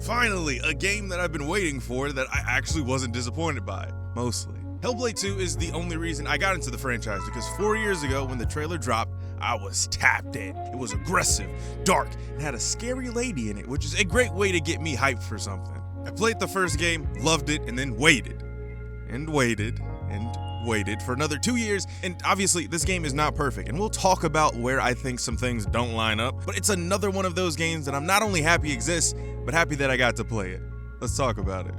Finally, a game that I've been waiting for that I actually wasn't disappointed by, mostly. Hellblade 2 is the only reason I got into the franchise because 4 years ago when the trailer dropped, I was tapped in. It was aggressive, dark, and had a scary lady in it, which is a great way to get me hyped for something. I played the first game, loved it, and then waited. And waited. And waited for another 2 years, and obviously this game is not perfect, and we'll talk about where I think some things don't line up, but it's another one of those games that I'm not only happy exists, but happy that I got to play it. Let's talk about it.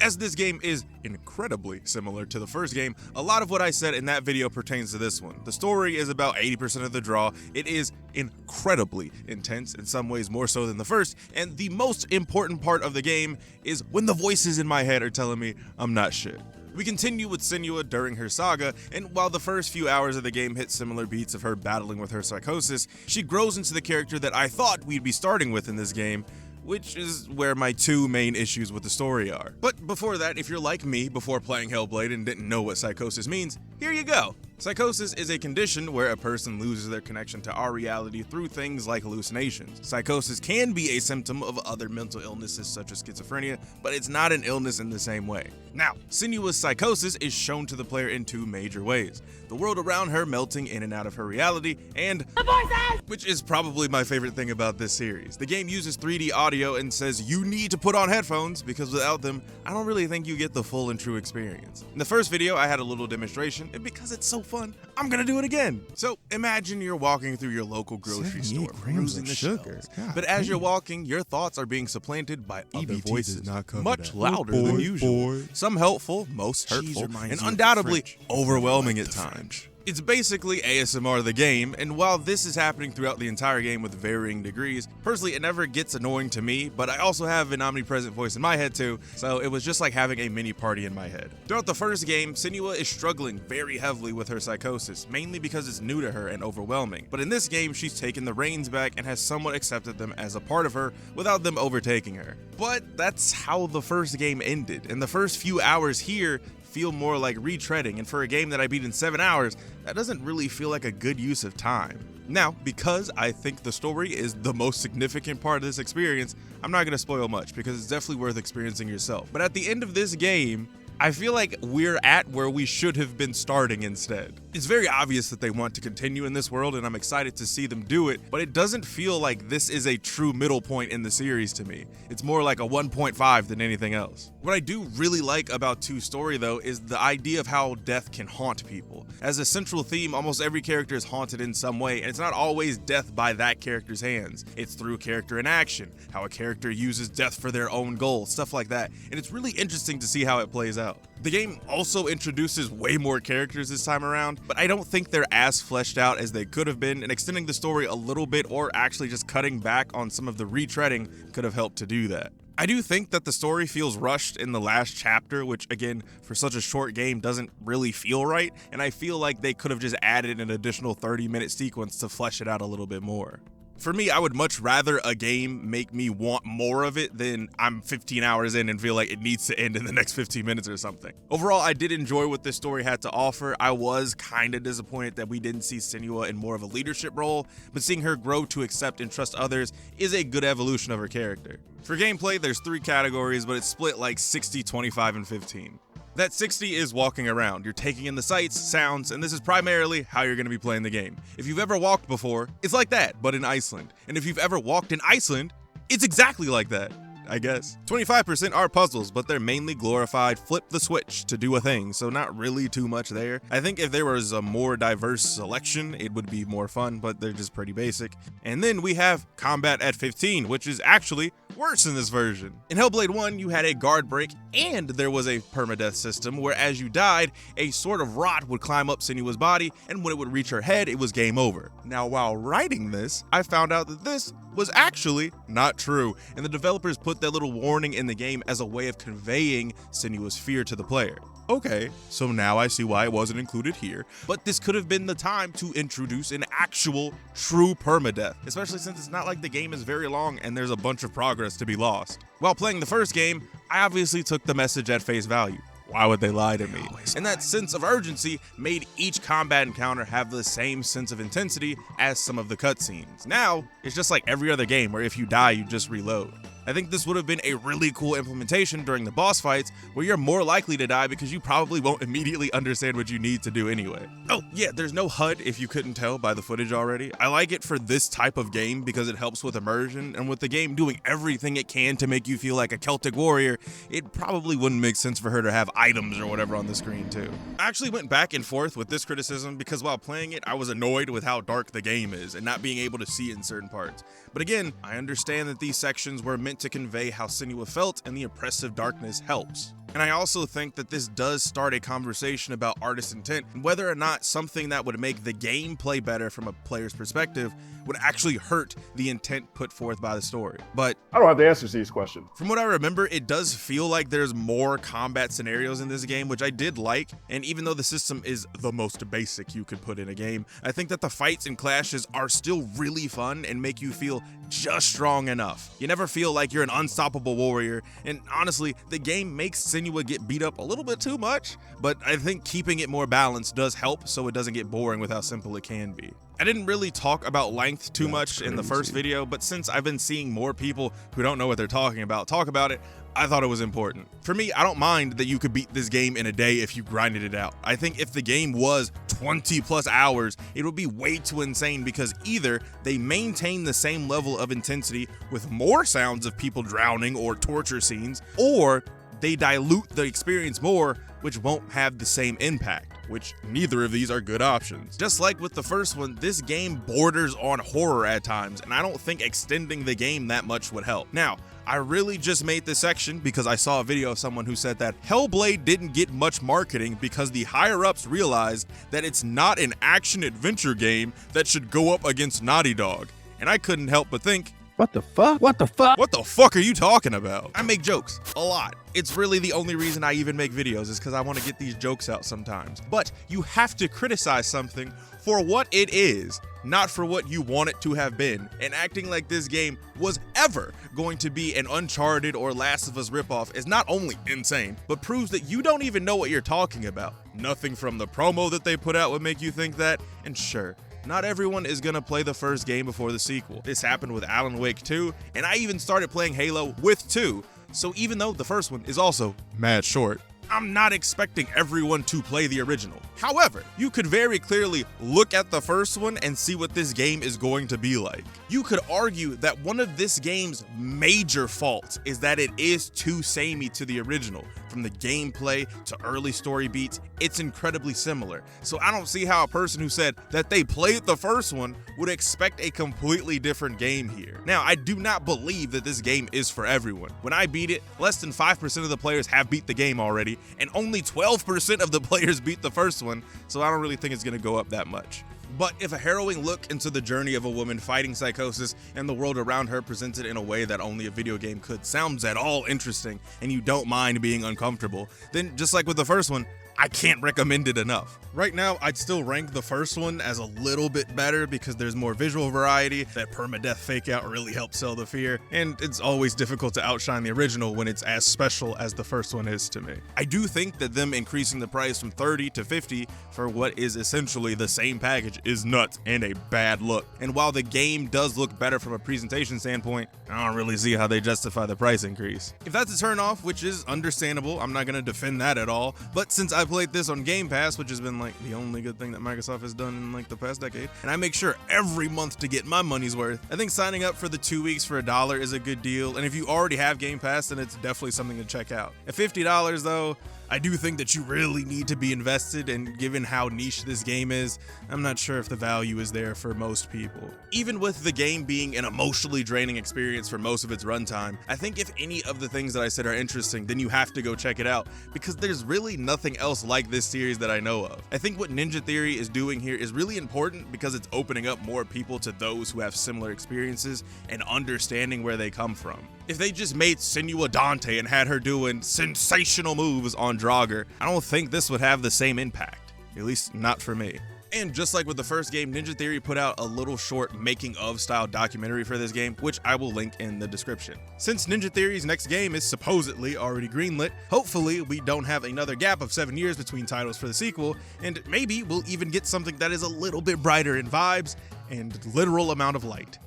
As this game is incredibly similar to the first game, a lot of what I said in that video pertains to this one. The story is about 80% of the draw. It is incredibly intense, in some ways more so than the first, and the most important part of the game is when the voices in my head are telling me I'm not shit. We continue with Senua during her saga, and while the first few hours of the game hit similar beats of her battling with her psychosis, she grows into the character that I thought we'd be starting with in this game, which is where my two main issues with the story are. But before that, if you're like me before playing Hellblade and didn't know what psychosis means, here you go. Psychosis is a condition where a person loses their connection to our reality through things like hallucinations. Psychosis can be a symptom of other mental illnesses such as schizophrenia, but it's not an illness in the same way. Now, Senua's psychosis is shown to the player in two major ways. The world around her melting in and out of her reality, and the voices! Which is probably my favorite thing about this series. The game uses 3D audio and says you need to put on headphones because without them, I don't really think you get the full and true experience. In the first video, I had a little demonstration, and because it's so fun, I'm gonna do it again. So imagine you're walking through your local grocery store, perusing the shelves. But as you're walking, your thoughts are being supplanted by other voices, much louder than usual. Some helpful, most hurtful, and undoubtedly overwhelming at times. It's basically ASMR the game, and while this is happening throughout the entire game with varying degrees, personally it never gets annoying to me, but I also have an omnipresent voice in my head too, so it was just like having a mini party in my head. Throughout the first game, Senua is struggling very heavily with her psychosis, mainly because it's new to her and overwhelming, but in this game she's taken the reins back and has somewhat accepted them as a part of her without them overtaking her. But that's how the first game ended, and the first few hours here feel more like retreading, and for a game that I beat in 7 hours, that doesn't really feel like a good use of time. Now, because I think the story is the most significant part of this experience, I'm not going to spoil much because it's definitely worth experiencing yourself. But at the end of this game, I feel like we're at where we should have been starting instead. It's very obvious that they want to continue in this world, and I'm excited to see them do it, but it doesn't feel like this is a true middle point in the series to me. It's more like a 1.5 than anything else. What I do really like about 2's story though is the idea of how death can haunt people. As a central theme, almost every character is haunted in some way, and it's not always death by that character's hands. It's through character in action, how a character uses death for their own goals, stuff like that, and it's really interesting to see how it plays out. The game also introduces way more characters this time around, but I don't think they're as fleshed out as they could have been, and extending the story a little bit or actually just cutting back on some of the retreading could have helped to do that. I do think that the story feels rushed in the last chapter, which again, for such a short game doesn't really feel right, and I feel like they could have just added an additional 30-minute sequence to flesh it out a little bit more. For me, I would much rather a game make me want more of it than I'm 15 hours in and feel like it needs to end in the next 15 minutes or something. Overall, I did enjoy what this story had to offer. I was kind of disappointed that we didn't see Senua in more of a leadership role, but seeing her grow to accept and trust others is a good evolution of her character. For gameplay, there's 3 categories, but it's split like 60, 25, and 15. That 60 is walking around. You're taking in the sights, sounds, and this is primarily how you're going to be playing the game. If you've ever walked before, it's like that, but in Iceland. And if you've ever walked in Iceland, it's exactly like that, I guess. 25% are puzzles, but they're mainly glorified flip the switch to do a thing, so not really too much there. I think if there was a more diverse selection, it would be more fun, but they're just pretty basic. And then we have combat at 15, which is actually worse in this version. In Hellblade 1, you had a guard break and there was a permadeath system where as you died, a sort of rot would climb up Senua's body, and when it would reach her head, it was game over. Now, while writing this, I found out that this was actually not true, and the developers put that little warning in the game as a way of conveying Senua's fear to the player. Okay, so now I see why it wasn't included here, but this could have been the time to introduce an actual, true permadeath, especially since it's not like the game is very long and there's a bunch of progress to be lost. While playing the first game, I obviously took the message at face value. Why would they lie to me? And that sense of urgency made each combat encounter have the same sense of intensity as some of the cutscenes. Now, it's just like every other game where if you die, you just reload. I think this would have been a really cool implementation during the boss fights where you're more likely to die because you probably won't immediately understand what you need to do anyway. Oh yeah, there's no HUD if you couldn't tell by the footage already. I like it for this type of game because it helps with immersion, and with the game doing everything it can to make you feel like a Celtic warrior, it probably wouldn't make sense for her to have items or whatever on the screen too. I actually went back and forth with this criticism because while playing it, I was annoyed with how dark the game is and not being able to see in certain parts. But again, I understand that these sections were meant to convey how Senua felt, and the oppressive darkness helps. And I also think that this does start a conversation about artist intent and whether or not something that would make the game play better from a player's perspective would actually hurt the intent put forth by the story. But I don't have the answers to these questions. From what I remember, it does feel like there's more combat scenarios in this game, which I did like. And even though the system is the most basic you could put in a game, I think that the fights and clashes are still really fun and make you feel just strong enough. You never feel like you're an unstoppable warrior, and honestly, the game makes Senua get beat up a little bit too much, but I think keeping it more balanced does help so it doesn't get boring with how simple it can be. I didn't really talk about length too much in the first video, but since I've been seeing more people who don't know what they're talking about talk about it, I thought it was important. For me, I don't mind that you could beat this game in a day if you grinded it out. I think if the game was 20 plus hours, it would be way too insane because either they maintain the same level of intensity with more sounds of people drowning or torture scenes, or they dilute the experience more, which won't have the same impact, which neither of these are good options. Just like with the first one, this game borders on horror at times, and I don't think extending the game that much would help. Now, I really just made this section because I saw a video of someone who said that Hellblade didn't get much marketing because the higher-ups realized that it's not an action-adventure game that should go up against Naughty Dog. And I couldn't help but think, what the fuck? What the fuck? What the fuck are you talking about? I make jokes a lot. It's really the only reason I even make videos is because I want to get these jokes out sometimes. But you have to criticize something for what it is, not for what you want it to have been. And acting like this game was ever going to be an Uncharted or Last of Us ripoff is not only insane, but proves that you don't even know what you're talking about. Nothing from the promo that they put out would make you think that, and sure, not everyone is gonna play the first game before the sequel. This happened with Alan Wake 2, and I even started playing Halo with 2, so even though the first one is also mad short, I'm not expecting everyone to play the original. However, you could very clearly look at the first one and see what this game is going to be like. You could argue that one of this game's major faults is that it is too samey to the original. From the gameplay to early story beats, it's incredibly similar. So I don't see how a person who said that they played the first one would expect a completely different game here. Now, I do not believe that this game is for everyone. When I beat it, less than 5% of the players have beat the game already, and only 12% of the players beat the first one, so I don't really think it's gonna go up that much. But if a harrowing look into the journey of a woman fighting psychosis and the world around her presented in a way that only a video game could sounds at all interesting, and you don't mind being uncomfortable, then just like with the first one, I can't recommend it enough. Right now, I'd still rank the first one as a little bit better because there's more visual variety. That permadeath fake out really helps sell the fear, and it's always difficult to outshine the original when it's as special as the first one is to me. I do think that them increasing the price from $30 to $50 for what is essentially the same package is nuts and a bad look. And while the game does look better from a presentation standpoint, I don't really see how they justify the price increase. If that's a turn off, which is understandable, I'm not gonna defend that at all, but since I played this on Game Pass, which has been like the only good thing that Microsoft has done in like the past decade, and I make sure every month to get my money's worth, I think signing up for the 2 weeks for $1 is a good deal, and if you already have Game Pass, then it's definitely something to check out. At $50 though, I do think that you really need to be invested, and given how niche this game is, I'm not sure if the value is there for most people. Even with the game being an emotionally draining experience for most of its runtime, I think if any of the things that I said are interesting, then you have to go check it out, because there's really nothing else like this series that I know of. I think what Ninja Theory is doing here is really important because it's opening up more people to those who have similar experiences and understanding where they come from. If they just made Senua Dante and had her doing sensational moves on Draugr, I don't think this would have the same impact, at least not for me. And just like with the first game, Ninja Theory put out a little short making of style documentary for this game, which I will link in the description. Since Ninja Theory's next game is supposedly already greenlit, hopefully we don't have another gap of 7 years between titles for the sequel, and maybe we'll even get something that is a little bit brighter in vibes and literal amount of light.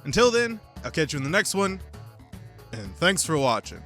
Until then, I'll catch you in the next one. And thanks for watching.